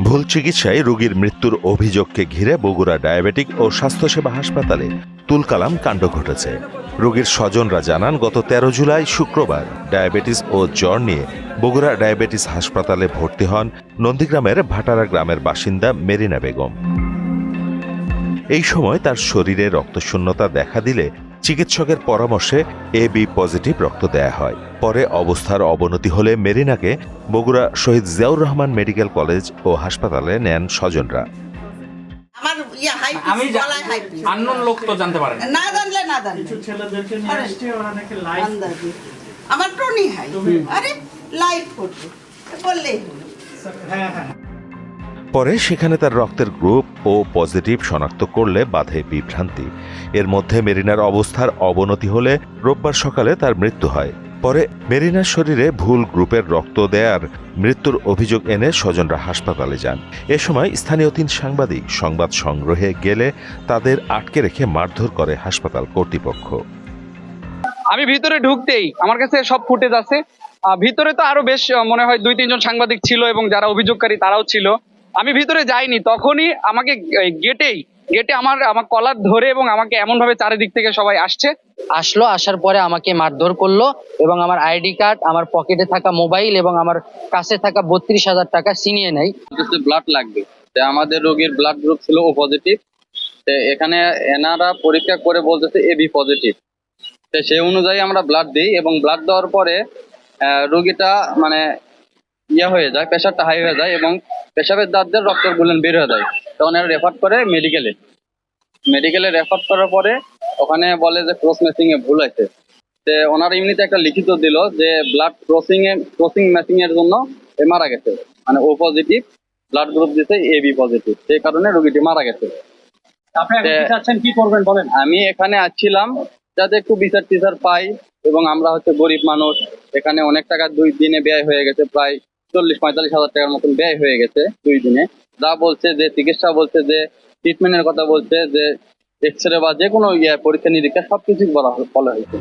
ভুল চিকিৎসায় রোগীর মৃত্যুর অভিযোগকে ঘিরে বগুড়া ডায়াবেটিক ও স্বাস্থ্যসেবা হাসপাতালে তুলকালাম কাণ্ড ঘটেছে। রোগীর স্বজনরা জানান, গত 13 জুলাই শুক্রবার ডায়াবেটিস ও জ্বর নিয়ে বগুড়া ডায়াবেটিস হাসপাতালে ভর্তি হন নন্দীগ্রামের ভাটারা গ্রামের বাসিন্দা মেরিনা বেগম। এই সময় তার শরীরে রক্তশূন্যতা দেখা দিলে চিকিৎসকের পরামর্শে AB পজিটিভ রক্ত দেয়া হয়। পরে অবস্থার অবনতি হলে মেরিনাকে বগুড়া শহীদ জিয়াউর রহমান মেডিকেল কলেজ ও হাসপাতালে নেন স্বজনরা। লোক তো জানতে পারেন না, জানলে না জানলে কিছু ছেলেদেরকে নিয়ে আসছে, ওরা নাকি লাইভ আমার টনি হাই আরে লাইভ ফটো বললেই হলো। হ্যাঁ পরে সেখানে তার রক্তের গ্রুপ ও পজিটিভ শনাক্ত করলে বাধে বিভ্রান্তি। এর মধ্যে মেরিনার অবস্থার অবনতি হলে রোববার সকালে তার মৃত্যু হয়। পরে মেরিনার শরীরে ভুল গ্রুপের রক্ত দেয়ার মৃত্যুর অভিযোগ এনে স্বজনরা হাসপাতালে যান। এ সময় স্থানীয় 3 সাংবাদিক সংবাদ সংগ্রহে গেলে তাদের আটকে রেখে মারধর করে হাসপাতাল কর্তৃপক্ষ। আমি ভিতরে ঢুকতেই আমার কাছে সব ফুটেজ আছে। ভিতরে তো আরো বেশ মনে হয় 2-3 জন সাংবাদিক ছিল এবং যারা অভিযোগকারী তারাও ছিল। আমি ভিতরে যাইনি, তখনই আমাকে গেটে আমার কলার ধরে এবং আমাকে এমন ভাবে চারিদিক থেকে সবাই আসার পরে আমাকে মারধর করলো এবং আমার আইডি কার্ড, আমার পকেটে থাকা মোবাইল এবং আমার কাছে থাকা 32,000 টাকা ছিনিয়ে নেয়। ব্লাড লাগবে, আমাদের রোগীর ব্লাড গ্রুপ ছিল ও পজিটিভ। এখানে এনারা পরীক্ষা করে বলতেছে AB পজিটিভ। সেই অনুযায়ী আমরা ব্লাড দিই এবং ব্লাড দেওয়ার পরে রোগীটা মানে হয়ে যায়, প্রেশারটা হাই হয়ে যায় এবং পেশাবের দাঁতের রক্তের বুলেন বের হয়ে যায়। তখন এরা রেফার করে মেডিকেলে রেফার করার পরে ওখানে বলে যে ক্রস ম্যাচিং এ ভুল আছে। ওনার এমনিতে একটা লিখিত দিল যে ব্লাড ক্রসিং ম্যাচিং এর জন্য মারা গেছে, মানে ও পজিটিভ ব্লাড গ্রুপ দিতে AB পজিটিভ, সেই কারণে রোগীটি মারা গেছে। কি করবেন বলেন? আমি এখানে আসছিলাম যাতে একটু বিচার পাই এবং আমরা গরিব মানুষ, এখানে অনেক টাকা 2 দিনে ব্যয় হয়ে গেছে, প্রায় 40-45,000 টাকার মতন ব্যয় হয়ে গেছে 2 দিনে। যা বলছে যে চিকিৎসা বলছে যে ট্রিটমেন্টের কথা বলছে যে এক্সরে বা যে কোনো পরীক্ষা নিরীক্ষা সবকিছু বলা হয়েছে।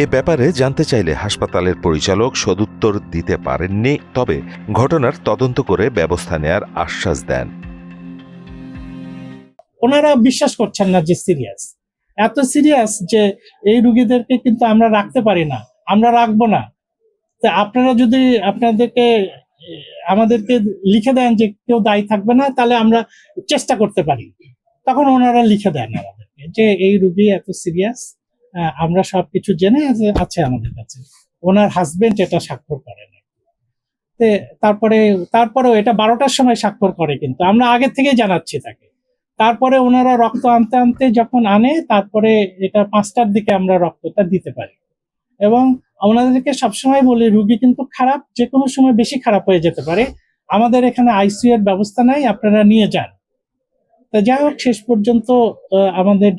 এ ব্যাপারে জানতে চাইলে হাসপাতালের পরিচালক সদুত্তর দিতে পারেননি, তবে ঘটনার তদন্ত করে ব্যবস্থা নেয়ার আশ্বাস দেন। ওনারা বিশ্বাস করছেন না যে সিরিয়াস, এত সিরিয়াস যে এই রোগীদেরকে কিন্তু আমরা রাখতে পারি না, আমরা রাখবো না। তো আপনারা যদি আমাদেরকে লিখে দেন যে কেউ দায়ী থাকবে না, তাহলে আমরা চেষ্টা করতে পারি। তখন ওনারা লিখে দেন আমাদেরকে যে এই রোগী এত সিরিয়াস, আমরা সবকিছু জেনে আছে আমাদের কাছে। ওনার হাজবেন্ড এটা স্বাক্ষর করে না। তারপরেও এটা 12টার সময় স্বাক্ষর করে, কিন্তু আমরা আগে থেকেই জানাচ্ছি তাকে। তারপরে ওনারা রক্ত আনতে যখন আনে, তারপরে এটা 5টার দিকে আমরা রক্তটা দিতে পারি। এবং ওনাদেরকে সবসময় বলি রোগী কিন্তু খারাপ, যে কোনো সময় বেশি খারাপ হয়ে যেতে পারে, আমাদের এখানে ICU এর ব্যবস্থা নাই, আপনারা নিয়ে যান। তা যাই হোক, শেষ পর্যন্ত আমাদের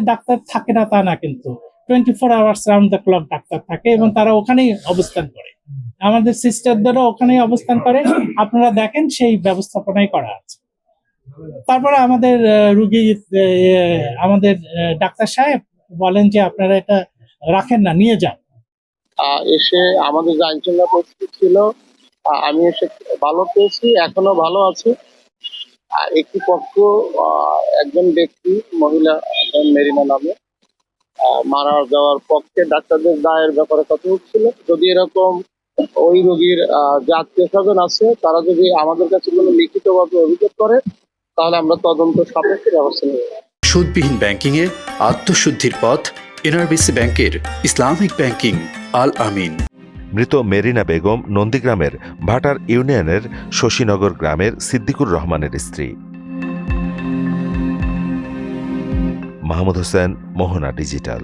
ডাক্তার থাকে না তা না, কিন্তু 24 hours round the clock doctor থাকে এবং তারা ওখানেই অবস্থান করে। আমাদের সিস্টারদেরও ওখানেই অবস্থান করে, আপনারা দেখেন সেই ব্যবস্থাপনাই করা আছে। তারপরে আমাদের আমাদের ডাক্তার সাহেব বলেন যে আপনারা এটা রাখেন না, নিয়ে যান। এসে আমাদের যে আইনশৃঙ্খলা পরিস্থিতি ছিল, আমি এসে ভালো পেয়েছি, এখনো ভালো আছে। একটি পক্ষ, একজন ব্যক্তি, মহিলা মেরিনা নামে, মারা যাওয়ার পক্ষে ডাক্তারদের দায়ের ব্যাপারে কথা হচ্ছিল। যদি এরকম ওই রোগীর যে আত্মীয় স্বজন আছে, তারা যদি আমাদের কাছে কোনো লিখিতভাবে অভিযোগ করে, তাহলে আমরা তদন্ত সাপেক্ষে ব্যবস্থা নেব। সুদবিহীন ব্যাংকিং এর আত্মশুদ্ধির পথ NRBC ব্যাংকের ইসলামিক ব্যাংকিং আল আমিন। মৃত মেরিনা বেগম নন্দীগ্রামের ভাটার ইউনিয়নের শশীনগর গ্রামের সিদ্দিকুর রহমানের স্ত্রী। মাহমুদ হোসেন, মোহনা ডিজিটাল।